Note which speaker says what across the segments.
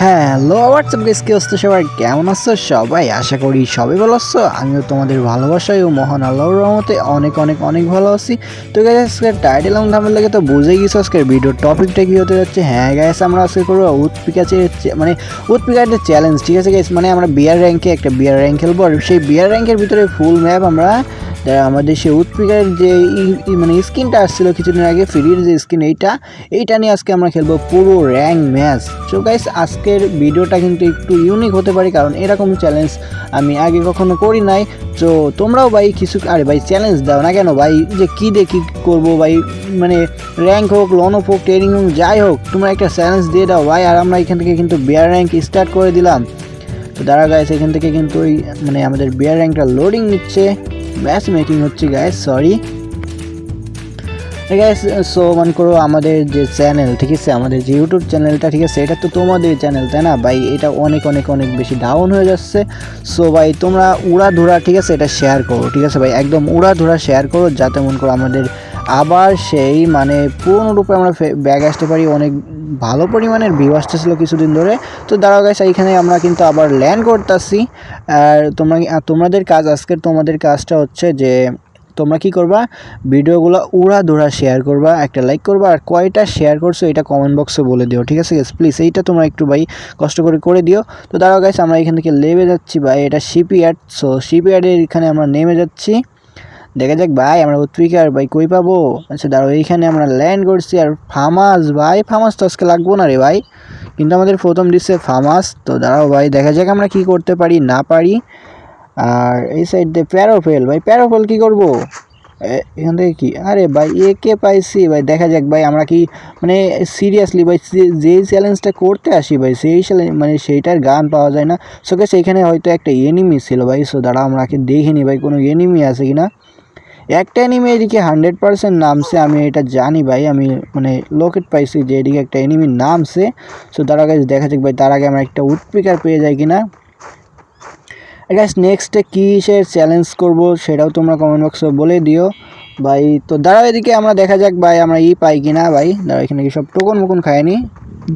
Speaker 1: Hello WhatsApp guys, কি অবস্থা সবার? কেমন আছো সবাই? আশা করি সবাই ভালো আছো। আমিও তোমাদের ভালোবাসায় ও মহান আল্লাহর রহমতে অনেক অনেক অনেক ভালো আছি। তো গাইস, আজকের টাইটেল এবং থাম্বনেল দেখে তো বুঝেই গেছো আজকের ভিডিওর টপিকটা কি হতে যাচ্ছে। হ্যাঁ গাইস, আমরা আজকে করবো উৎপিকাচের চ্যালেঞ্জ। ঠিক আছে গাইস, মানে আমরা বিয়ার র্যাঙ্কে একটা বিয়ার র্যাঙ্ক খেলবো, আর সেই বিয়ার র্যাঙ্কের ভিতরে ফুল ম্যাপ আমরা আমাদের সেই উৎপিকার যে মানে স্কিনটা আসছিল কিছুদিন আগে, ফ্রির যে স্কিন, এইটা নিয়ে আজকে আমরা খেলবো পুরো র্যাঙ্ক ম্যাচ। তো গাইস, আজকের ভিডিওটা কিন্তু একটু ইউনিক হতে পারে, কারণ এরকম চ্যালেঞ্জ আমি আগে কখনো করি নাই। তো তোমরাও ভাই কিছু ভাই চ্যালেঞ্জ দাও না কেন ভাই, যে কী দিয়ে কী করবো ভাই, মানে র্যাঙ্ক হোক, লন অফ হোক, ট্রেনিং হোক, যাই হোক, তোমরা একটা চ্যালেঞ্জ দিয়ে দাও ভাই। আর আমরা এখান থেকে কিন্তু বিয়ার র্যাঙ্ক স্টার্ট করে দিলাম। তো দাঁড়া গাইস, এখান থেকে কিন্তু মানে আমাদের বিয়ার র্যাঙ্কটা লোডিং নিচ্ছে, ম্যাচ মেকিং হচ্ছে গাইস, সরি গাইস। সো মনে করো আমাদের যে চ্যানেল, ঠিক আছে, আমাদের যে ইউটিউব চ্যানেলটা, ঠিক আছে, এটা তো তোমাদের চ্যানেল, তাই না ভাই? এটা অনেক অনেক অনেক বেশি ডাউন হয়ে যাচ্ছে। সো ভাই তোমরা উড়াধুরা, ঠিক আছে, এটা শেয়ার করো, ঠিক আছে ভাই, একদম উড়াধুরা শেয়ার করো, যাতে মনে করো আমাদের আবার সেই মানে পূর্ণরূপে আমরা ব্যাগ আসতে পারি। অনেক ভালো পরিমাণের ভিউ আসতেছিলো কিছুদিন ধরে। তো দাঁড়াও গাইস, এইখানে আমরা কিন্তু আবার ল্যান্ড করতেছি। আর তোমাদের কাজ, আজকের তোমাদের কাজটা হচ্ছে যে তোমরা কি করবা, ভিডিওগুলো উড়াধুরা শেয়ার করবা, একটা লাইক করবা, আর কয়টা শেয়ার করছো এটা কমেন্ট বক্সে বলে দিও, ঠিক আছে গাইস, প্লিজ এইটা তোমরা একটু ভাই কষ্ট করে দিও। তো দাঁড়াও গাইস, আমরা এখান থেকে নেমে যাচ্ছি ভাই, এটা শিপইয়ার্ড। সো শিপইয়ার্ডের এখানে আমরা নেমে যাচ্ছি, দেখা যাক ভাই আমরা উৎপিকার ভাই কই পাবো। আচ্ছা দাঁড়াও, এইখানে আমরা ল্যান্ড করছি। আর ফার্মাস ভাই, ফার্মাস তো আজকে লাগবো না রে ভাই, কিন্তু আমাদের প্রথম দিচ্ছে ফার্মাস। তো দাঁড়াও ভাই, দেখা যাক আমরা কি করতে পারি না পারি। আর এই সাইড দিয়ে প্যারোফেল ভাই, প্যারোফেল কি করব এখান থেকে? কি আরে ভাই, একে পাইছি ভাই, দেখা যাক ভাই আমরা কি মানে সিরিয়াসলি ভাই যেই চ্যালেঞ্জটা করতে আসি ভাই, সেই মানে সেইটার গান পাওয়া যায় না। সোকে সেইখানে হয়তো একটা এনিমি ছিল ভাই। সো দাঁড়া, আমরা দেখিনি ভাই কোনো এনিমি আছে কিনা। একটা এনিমি এদিকে 100% নামছে, আমি এটা জানি ভাই, আমি মানে লোকেট পাইছি যে এদিকে একটা এনিমি নামছে। সো তার আগে দেখা যাক ভাই, তার আগে আমরা একটা উৎপিকার পেয়ে যাই কিনা। গাইস, নেক্সটে কিসের চ্যালেঞ্জ করব সেটাও তোমরা কমেন্ট বক্সে বলে দিও ভাই। তো দাঁড়াও, এদিকে আমরা দেখা যাক ভাই আমরা পাই কিনা ভাই। দাঁড়াও, এখানে কি সব টোকন খায়নি?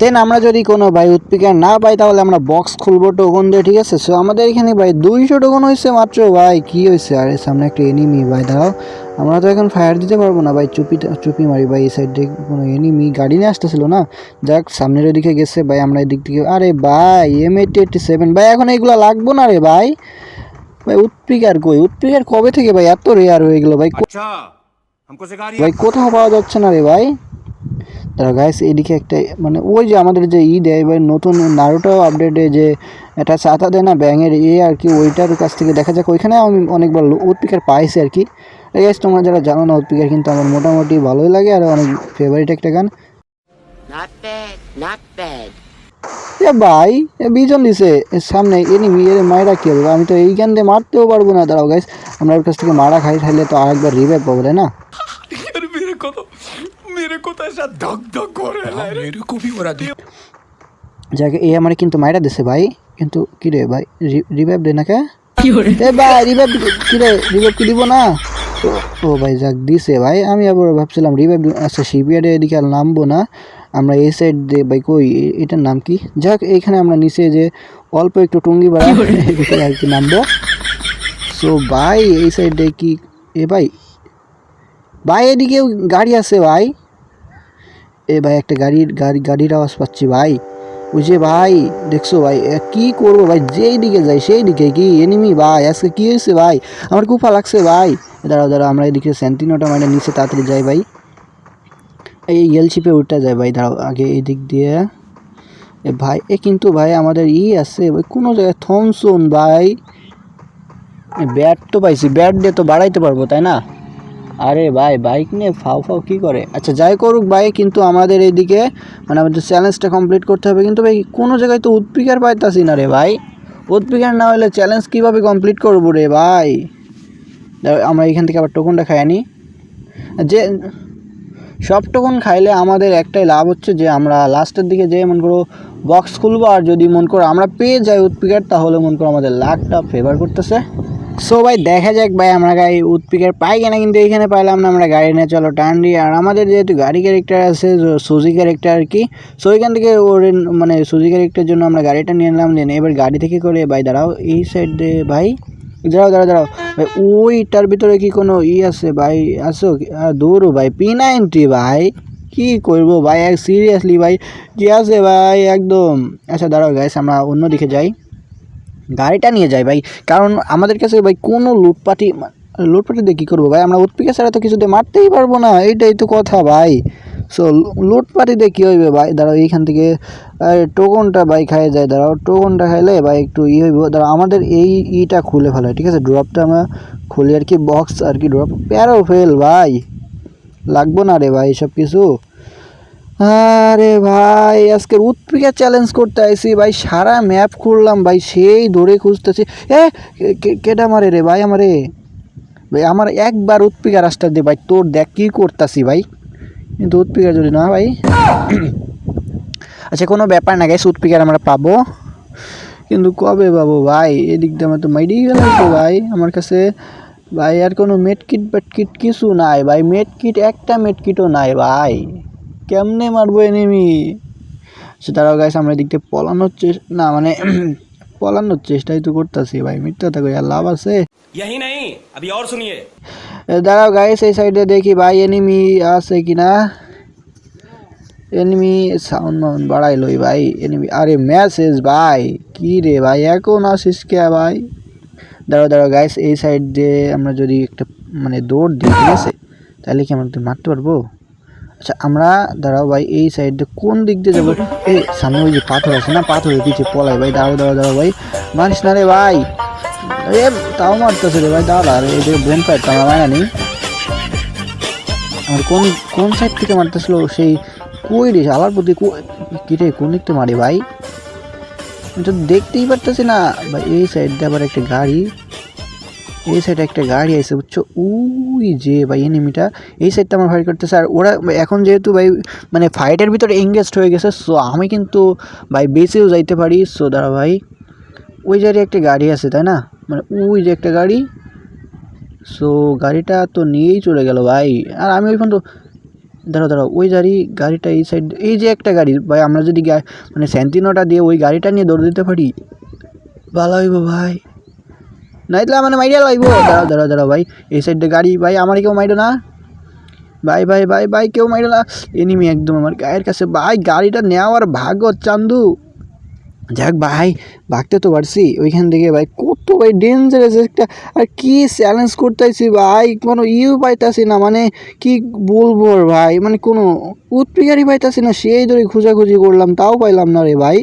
Speaker 1: দেন আমরা যদি কোনো ভাই উৎপিকার না পাই, তাহলে আমরা বক্স খুলবো টোকন দিয়ে, ঠিক আছে। সো আমাদের এখানে ভাই 200 টোকন হয়েছে মাত্র ভাই, কি হয়েছে? আরে সামনে একটা এনিমি ভাই, দাঁড়াও, আমরা তো এখন ফায়ার দিতে পারবো না ভাই, চুপি মারি ভাই। এই সাইডে কোনো এনিমি গাড়ি নিয়ে আসতেছিল না, যাক সামনের ওদিকে গেছে ভাই, আমরা এদিক থেকে। আরে ভাই M8087 ভাই, এখন এগুলো লাগবো না রে ভাই। ভাই উৎপিকার কই? উৎপিকার কবে থেকে ভাই এত রেয়ার হয়ে গেল ভাই? ভাই কোথাও পাওয়া যাচ্ছে না রে ভাই। তারা গাইস, এদিকে একটা মানে ওই যে আমাদের যে দেয় ভাই, নতুন নারুটো আপডেটে যে একটা ছাতা দেয় না ব্যাঙের, আর কি, ওইটার কাছ থেকে দেখা যাক। ওইখানে আমি অনেকবার উৎপিকার পাইছি আর কি। গাইস, তোমরা যারা জানো না, উৎপিকার কিন্তু আমার মোটামুটি ভালোই লাগে, আর অনেক ফেভারিট একটা গান। এ ভাই, বিজন দিছে সামনে এনিমি, এর মায়েরা কি হবে? আমি তো এই গান দিয়ে মারতেও পারবো না। দাঁড়াও গাইস, আমরা ওর কাছ থেকে মারা খাইলে তো আরেকবার রিভাইভ পাবো, তাই না? যাকে এ আমার কিন্তু মাইরা দিছে ভাই, কিন্তু কি রে ভাই, রিভাইভ দে না কে? এ ভাই রিভাইভ কি রে, রিভাইভ কি দিব না? ও ভাই যাক দিছে ভাই, আমি আবার ভাবছিলাম রিভাইভ। আচ্ছা শিপইয়ার্ডে এদিকে আর নামবো না, আমরা এই সাইড দিয়ে ভাই। কই এটার নাম কি? যাক, এইখানে আমরা নিচে যে অল্প একটু টুঙ্গি বাড়া আর কি নামবো। সো ভাই এই সাইড দিয়ে কি? এ ভাই, ভাই এদিকেও গাড়ি আছে ভাই। এ ভাই একটা গাড়ির আওয়াজ পাচ্ছি ভাই, ওই যে ভাই দেখছো ভাই, কি করবো ভাই, যেই দিকে যাই সেই দিকে কি এনিমি ভাই। আজকে কি হয়েছে ভাই, আমার কুফা লাগছে ভাই। দাঁড়াও, আমরা এদিকে সেন্টিনোটা মানে নিচে তাড়াতাড়ি যাই ভাই, এই এলশিপে উঠতে যায় ভাই। দাঁড়াও, আগে এই দিক দিয়ে ভাই, কিন্তু ভাই আমাদের আছে ভাই কোনো জায়গায় থমসন ভাই। ব্যাট তো পাইছি, ব্যাট দিয়ে তো বাড়াইতে পারবো, তাই না? আরে ভাই বাইক নিয়ে ফাও কি করে? আচ্ছা যাই করুক ভাই, কিন্তু আমাদের এইদিকে মানে আমাদের চ্যালেঞ্জটা কমপ্লিট করতে হবে। কিন্তু ভাই কোনো জায়গায় তো উৎপিকার পাইতাছি না রে ভাই, উৎপিকার না হলে চ্যালেঞ্জ কীভাবে কমপ্লিট করবো রে ভাই? আমরা এখান থেকে আবার টোকনটা খাই আনি। যে সব টোকন খাইলে আমাদের একটাই লাভ হচ্ছে, যে আমরা লাস্টের দিকে যে মনে করো বক্স খুলবো, আর যদি মনে করো আমরা পেয়ে যাই উৎপিকার, তাহলে মনে করো আমাদের লাকটা ফেভার করতেছে। সো ভাই দেখা যাক ভাই আমরা গাড়ি উৎপিকের পাই কিনা, কিন্তু এখানে পাইলাম না। আমরা গাড়ি নিয়ে চলো টান দিই। আর আমাদের যেহেতু গাড়ি ক্যারেক্টার আছে সুজি ক্যারেক্টার আর কি, সো ওইখান থেকে ওর মানে সুজি ক্যারেক্টারের জন্য আমরা গাড়িটা নিয়ে নিলাম। দেন এবার গাড়ি থেকে করে ভাই দাঁড়াও এই সাইড দিয়ে ভাই, দাঁড়াও ভাই, ওইটার ভিতরে কি কোনো আছে ভাই? আসো দৌড়ো ভাই, P90 ভাই, কি করবো ভাই সিরিয়াসলি ভাই, কি আছে ভাই একদম। আচ্ছা দাঁড়াও গাইস, আমরা অন্যদিকে যাই, গাড়িটা নিয়ে যাই ভাই, কারণ আমাদের কাছে ভাই কোনো লুটপাটি দিয়ে কী করবো ভাই? আমরা উৎপিকা ছাড়া তো কিছুতে মারতেই পারবো না, এইটাই তো কথা ভাই। সো লুটপাটি দিয়ে কী হইবে ভাই? দাঁড়াও এইখান থেকে টোকনটা ভাই খাইয়ে যায়, দাঁড়াও টোকনটা খাইলে ভাই একটু হইব। দাঁড়াও আমাদের ইটা খুলে ফেলে, ঠিক আছে, ড্রপটা আমরা খুলি আর কি, বক্স আর কি, ড্রপ প্যারো ফেল ভাই, লাগবো না রে ভাই সব কিছু। আরে ভাই আজকে উৎপিকা চ্যালেঞ্জ করতে আইসি ভাই, সারা ম্যাপ খুললাম ভাই, সেই ধরে খুঁজতেছি। কেডা মারে রে ভাই আমারে? ভাই আমার একবার উৎপিকা রাস্তা দে ভাই, তোর দেখ কি করতাছি ভাই, কিন্তু উৎপিকা যদি না ভাই। আচ্ছা কোনো ব্যাপার না গাইস, উৎপিকার আমরা পাবো, কিন্তু কবে পাবো ভাই? এদিক দিয়ে আমার তো মাইরেই গেল তো ভাই আমার কাছে ভাই। আর কোনো মেডকিট বেডকিট কিছু নাই ভাই, মেডকিট একটা মেডকিটও নাই ভাই, কেমনে মারবো এনিমি? সেটাও গাইস আমরা এদিক দিয়ে পলানোর চেষ্টা, না মানে পলানোর চেষ্টাই তো করতেছি ভাই, মিথ্যা থাকো আর লাভ আছে? यही नहीं अभी और सुनिए। দাঁড়াও গাইস এই সাইডে দেখি ভাই এনিমি আছে কিনা। এনিমি সাউন্ড মাউন্ড বাড়াই লই ভাই, এনিমি, আরে মেসেজ ভাই, কি রে ভাই এখন আসিস কে ভাই? দাঁড়াও গাইস এই সাইড দিয়ে আমরা যদি একটা মানে দৌড় দিই, ঠিক আছে, তাহলে কি আমরা মারতে পারবো? আচ্ছা আমরা দাঁড়াও ভাই এই সাইড দিয়ে কোন দিক দিয়ে যাবো? এই সামনে ওই যে পাথর আছে না, পাথরের পিছিয়ে পলাই ভাই। দাঁড়াও ভাই, মারিস না রে ভাই, এ তাও মারতেছে রে ভাই। দাঁড়া এই যে বোন ফাইট তো আমরা মারা নেই, আমার কোন সাইড থেকে মারতেছিল সেই, কই রে আলার প্রতি কি রে, কোন দিক থেকে মারে ভাই? আমি তো দেখতেই পারতেছি না ভাই। এই সাইড দিয়ে আবার একটা গাড়ি, এই সাইডে একটা গাড়ি আছে বুঝছো, ওই যে ভাই এনিমিটা এই সাইডটা আমার ফাইট করতেছে। আর ওরা এখন যেহেতু ভাই মানে ফাইটের ভিতরে এঙ্গেজড হয়ে গেছে, সো আমি কিন্তু ভাই বেঁচেও যাইতে পারি। সো দাঁড়া ভাই, ওই জায়গায় একটা গাড়ি আছে তাই না, মানে ওই যে একটা গাড়ি, সো গাড়িটা তো নিয়েই চলে গেল ভাই। আর আমি ওইখান তো দাঁড়াও ওই গাড়িটা এই সাইড, এই যে একটা গাড়ি ভাই, আমরা যদি মানে স্যান্টিনোটা দিয়ে ওই গাড়িটা নিয়ে দৌড় দিতে পারি ভালো হইব ভাই, নাইলে মানে মাইরিয়া লাগবো। দাঁড়াও ভাই এই সাইডে গাড়ি ভাই, আমার কেউ মাইরো না ভাই কেউ মাইরো না, এনিমি একদম আমার গায়ের কাছে ভাই। গাড়িটা নেওয়ার ভাগ্য চান্দু, যাক ভাই ভাগতে তো পারছি ওইখান থেকে ভাই। কত ভাই ডেঞ্জারাস একটা, আর কি চ্যালেঞ্জ করতেছি ভাই, কোনো পাইতাছি না, মানে কি বলবো ভাই, মানে কোনো উৎপিকারই পাইতাছি না, সেই ধরে খোঁজাখুঁজি করলাম তাও পাইলাম না রে ভাই।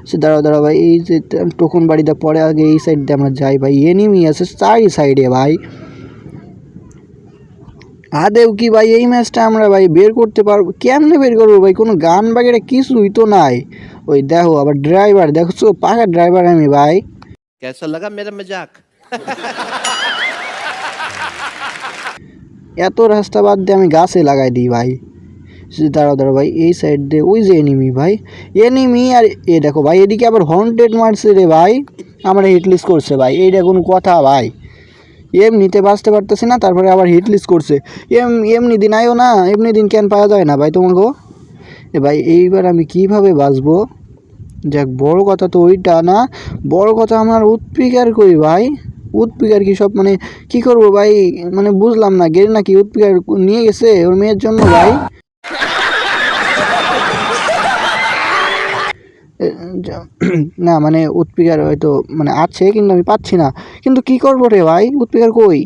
Speaker 1: সে দাঁড়াও ভাই, এই যে টোকন বাড়িতে পরে আগে এই সাইড দিয়ে আমরা যাই ভাই, এনিমি আছে চারি সাইডে ভাই। আদেও কি ভাই এই ম্যাচটা আমরা ভাই বের করতে পারবো? কেমনে বের করবো ভাই, কোনো গান বাগেরা কিছুই তো নাই। ওই দেখো আবার ড্রাইভার, দেখছো পাকা ড্রাইভার আমি ভাই।
Speaker 2: कैसा लगा मेरा मजाक?
Speaker 1: এত রাস্তা বাদ দিয়ে আমি গাছে লাগাই দিই ভাই। দাঁড়াও ভাই এই সাইড দিয়ে ওই যে এনিমি ভাই, এনিমি। আর এ দেখো ভাই এদিকে আবার হন্টেড মারছে রে ভাই, আমার হিটলিস্ট করছে ভাই, এইটা কোনো কথা ভাই? এমনিতে বাঁচতে পারতেছি না, তারপরে আবার হিটলিস্ট করছে। এমনি দিন আয়ও না, এমনি দিন কেন পাওয়া যায় না ভাই তোমাকে? এ ভাই এইবার আমি কিভাবে বাঁচবো? যাক বড় কথা তো ওইটা না, বড় কথা আমার উৎপিকার করি ভাই। উৎপিকার কি সব মানে কি করবো ভাই, মানে বুঝলাম না, গেরি নাকি উৎপিকার নিয়ে গেছে ওর মেয়ের জন্য ভাই। না মানে উৎপিকার হয়তো মানে আছে, কিন্তু আমি পাচ্ছি না, কিন্তু কি করবো রে ভাই, উৎপিকার কই?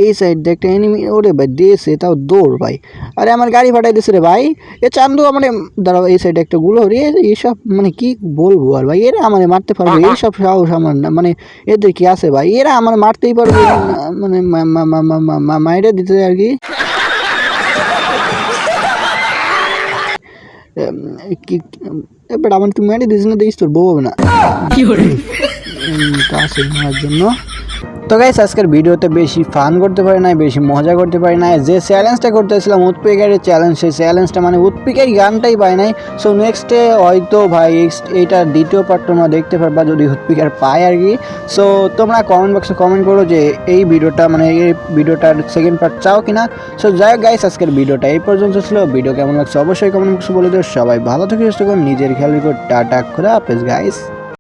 Speaker 1: এই সাইড দিয়ে একটা এনিমি, ওরে ভাই দিয়েছে তাও দৌড় ভাই। আরে আমার গাড়ি ফাটাই দিয়েছে রে ভাই, এ চান্দু আমার। দাঁড়াও এই সাইডে একটা গুলো রে, এইসব মানে কি বলবো আর ভাই, এরা আমার মারতে পারবে? এইসব সাহস আমার না, মানে এদের কি আছে ভাই, এরা আমার মারতেই পারবে, মানে মাইরে দিতে আর কি। এবার আমার তুই মেরে দিস না, দিস তোর বউ হবে না, তা আছে মারার জন্য। তো গাইস আজকের ভিডিওতে বেশি ফান করতে পারি নাই, বেশি মজা করতে পারি নাই। যে চ্যালেঞ্জটা করতেছিলাম উৎপিকারি চ্যালেঞ্জ, সেই চ্যালেঞ্জটা মানে উৎপিকারি গানটাই পাই নাই। সো নেক্সটে হয়তো ভাই এইটা দ্বিতীয় পার্ট তোমরা দেখতে পারবা যদি উৎপিকার পায় আর কি। সো তোমরা কমেন্ট বক্সে কমেন্ট করো যে এই ভিডিওটা মানে এই ভিডিওটার সেকেন্ড পার্ট চাও কিনা। সো যাই হোক গাইস আজকের ভিডিওটা এই পর্যন্ত ছিল। ভিডিও কেমন লাগছে অবশ্যই কমেন্ট বক্সে বলে দিও। সবাই ভালো থেকে সুস্থ থাকুন, নিজের খেয়াল রেখো। টাটা, খোদা হাফেজ গাইস।